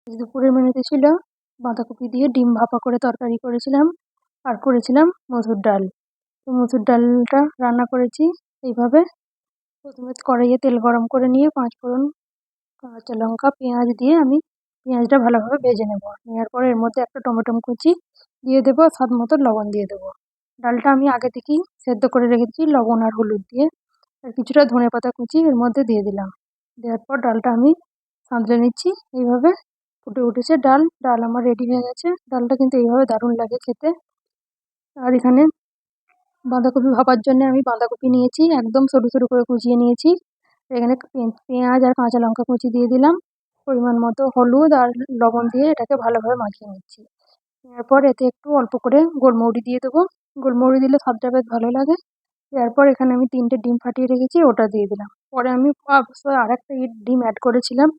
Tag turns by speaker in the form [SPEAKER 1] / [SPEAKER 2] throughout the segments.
[SPEAKER 1] দুপুরের মেনুতে ছিল বাঁধাকপি দিয়ে ডিম ভাপা করে তরকারি করেছিলাম আর করেছিলাম মসুর ডাল। তো মসুর ডালটা রান্না করেছি এইভাবে। প্রথমে কড়াইয়ে তেল গরম করে নিয়ে পাঁচফোড়ন, কাঁচা লঙ্কা, পেঁয়াজ দিয়ে আমি পেঁয়াজটা ভালোভাবে ভেজে নেব। নেওয়ার পরে এর মধ্যে একটা টমেটো কুচি দিয়ে দেবো, স্বাদ মতো লবণ দিয়ে দেবো। ডালটা আমি আগে থেকেই সেদ্ধ করে রেখেছি লবণ আর হলুদ দিয়ে। আর কিছুটা ধনেপাতা কুচি এর মধ্যে দিয়ে দিলাম। দেওয়ার পর ডালটা আমি সাঁতলে নিচ্ছি এইভাবে। ফুটে উঠেছে ডাল। ডাল আমার রেডি হয়ে গেছে। ডালটা কিন্তু এইভাবে দারুণ লাগে খেতে। আর এখানে বাঁধাকপি ভাপার জন্য আমি বাঁধাকপি নিয়েছি, একদম সরু সরু করে কুচিয়ে নিয়েছি। এখানে পেঁয়াজ আর কাঁচা লঙ্কা কুচি দিয়ে দিলাম। পরিমাণ মতো হলুদ আর লবণ দিয়ে এটাকে ভালোভাবে মাখিয়ে নিচ্ছি। এরপর এতে একটু অল্প করে গোলমরিচ দিয়ে দেবো। গোলমরিচ দিলে স্বাদটা বেশ ভালো লাগে। এরপর এখানে আমি 3টে ডিম ফাটিয়ে রেখেছি, ওটা দিয়ে দিলাম। পরে আমি অবশ্যই আরেকটা ডিম অ্যাড করেছিলাম।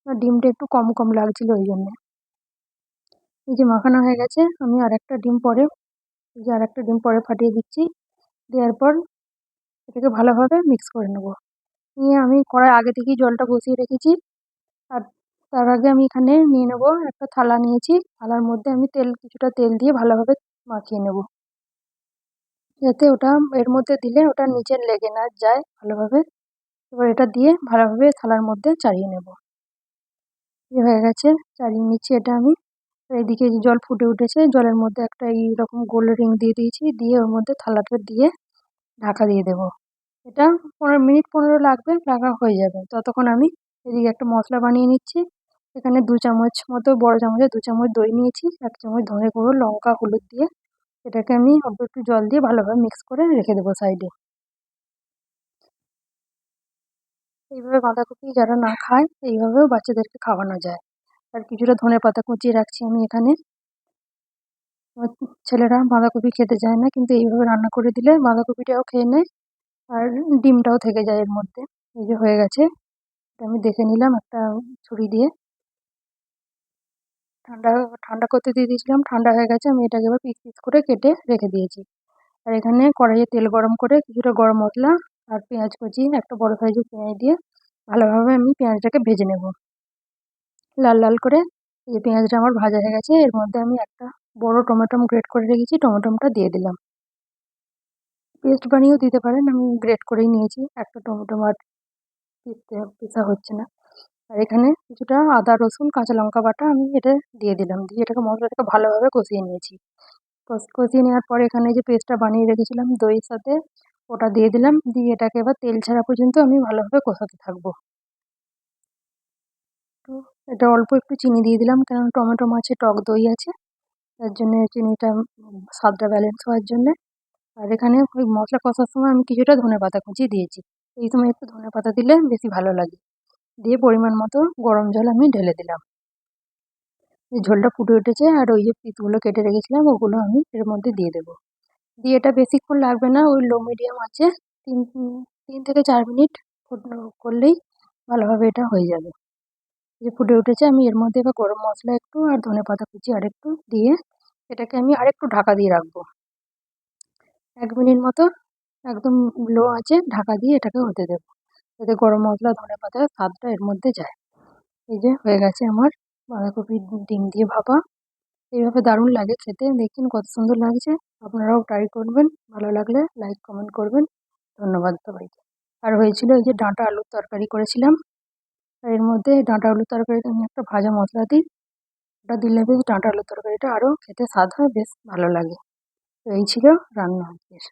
[SPEAKER 1] ডিমটা একটু কম কম লাগছিল ওই জন্য। এই যে মাখানো হয়ে গেছে, আমি আরেকটা ডিম পরে ফাটিয়ে দিচ্ছি। দেওয়ার পর এটাকে ভালোভাবে মিক্স করে নেব। নিয়ে আমি কড়াই আগে থেকেই জলটা বসিয়ে রেখেছি। আর তার আগে আমি এখানে নিয়ে নেব একটা থালা নিয়েছি। থালার মধ্যে আমি কিছুটা তেল দিয়ে ভালোভাবে মাখিয়ে নেব, যাতে ওটা এর মধ্যে দিলে ওটা নিচে লেগে না যায় ভালোভাবে। এবার এটা দিয়ে ভালোভাবে থালার মধ্যে চাড়িয়ে নেব। হয়ে গেছে, চাড়িয়ে নিচ্ছি এটা আমি। এদিকে জল ফুটে উঠেছে, জলের মধ্যে একটা এইরকম গোল রিং দিয়ে দিয়েছি, দিয়ে ওর মধ্যে থালাটা দিয়ে ঢাকা দিয়ে দেবো। এটা 15 মিনিট লাগবে, লাগা হয়ে যাবে। ততক্ষণ আমি এদিকে একটা মশলা বানিয়ে নিচ্ছি। এখানে 2 চামচ মতো, বড় চামচে 2 চামচ দই নিয়েছি, 1 চামচ ধনে গুঁড়ো, লঙ্কা, হলুদ দিয়ে এটাকে আমি অল্প একটু জল দিয়ে ভালোভাবে মিক্স করে রেখে দেবো সাইডে। এইভাবে বাঁধাকপি যারা না খায় এইভাবেও বাচ্চাদেরকে খাওয়ানো যায়। আর কিছুটা ধনেপাতা কুচিয়ে রাখছি আমি এখানে। আমার ছেলেরা বাঁধাকপি খেতে চায় না, কিন্তু এইভাবে রান্না করে দিলে বাঁধাকপিটাও খেয়ে নেয় আর ডিমটাও থেকে যায় এর মধ্যে। এই যে হয়ে গেছে, এটা আমি দেখে নিলাম একটা ছুরি দিয়ে। ঠান্ডা ঠান্ডা করতে দিয়ে দিয়েছিলাম, ঠান্ডা হয়ে গেছে। আমি এটাকে এবার পিস পিস করে কেটে রেখে দিয়েছি। আর এখানে কড়াইয়ে তেল গরম করে কিছুটা গরম মশলা আর পেঁয়াজ কুচি, একটা বড় সাইজের পেঁয়াজ দিয়ে ভালোভাবে আমি পেঁয়াজটাকে ভেজে নেব লাল লাল করে। এই যে পেঁয়াজটা আমার ভাজা হয়ে গেছে, এর মধ্যে আমি একটা বড় টমেটো গ্রেট করে রেখেছি, টমেটোটা দিয়ে দিলাম। পেস্ট বানিয়েও দিতে পারেন, আমি গ্রেট করেই নিয়েছি। একটা টমেটো আর পিসা হচ্ছে না। আর এখানে কিছুটা আদা, রসুন, কাঁচা লঙ্কা বাটা আমি এটা দিয়ে দিলাম। দিয়ে এটাকে মশলাটাকে ভালোভাবে কষিয়ে নিয়েছি। কষিয়ে নেওয়ার পরে এখানে যে পেস্টটা বানিয়ে রেখেছিলাম দইয়ের সাথে, ওটা দিয়ে দিলাম। দিয়ে এটাকে এবার তেল ছাড়া পর্যন্ত আমি ভালোভাবে কষাতে থাকবো। তো এটা অল্প একটু চিনি দিয়ে দিলাম, কারণ টমেটো মাছে টক দই আছে, তার জন্য চিনিটা স্বাদটা ব্যালেন্স হওয়ার জন্যে। আর এখানে ওই মশলা কষার সময় আমি কিছুটা ধনেপাতা কুচি দিয়েছি। এই সময় একটু ধনেপাতা দিলে বেশি ভালো লাগে। দিয়ে পরিমাণ মতো গরম জল আমি ঢেলে দিলাম। এই ঝোলটা ফুটে উঠেছে, আর ওই যে পিসগুলো কেটে রেখেছিলাম ওগুলো আমি এর মধ্যে দিয়ে দেবো। দিয়ে এটা বেশিক্ষণ লাগবে না, ওই লো মিডিয়াম আছে 3 থেকে 4 মিনিট করলেই ভালোভাবে এটা হয়ে যাবে। যে ফুটে উঠেছে, আমি এর মধ্যে এবার গরম মশলা একটু আর ধনেপাতা কুচি আরেকটু দিয়ে এটাকে আমি আরেকটু ঢাকা দিয়ে রাখবো 1 মিনিট মতো। একদম লো আছে ঢাকা দিয়ে এটাকে হতে দেবো, যাতে গরম মশলা ধনেপাতার স্বাদটা এর মধ্যে যায়। এই যে হয়ে গেছে আমার বাঁধাকপি ডিম দিয়ে ভাপা। এইভাবে দারুণ লাগে খেতে, দেখছেন কত সুন্দর লাগছে। আপনারাও ট্রাই করবেন, ভালো লাগলে লাইক কমেন্ট করবেন। ধন্যবাদ সবাইকে। আর হয়েছিল এই যে ডাঁটা আলুর তরকারি করেছিলাম, আর এর মধ্যে ডাঁটা আলুর তরকারিতে আমি একটা ভাজা মশলা দিই, ওটা দিলে বেশ ডাঁটা আলুর তরকারিটা আরও খেতে স্বাদ হয়, বেশ ভালো লাগে। তো এই ছিল রান্না আজকের।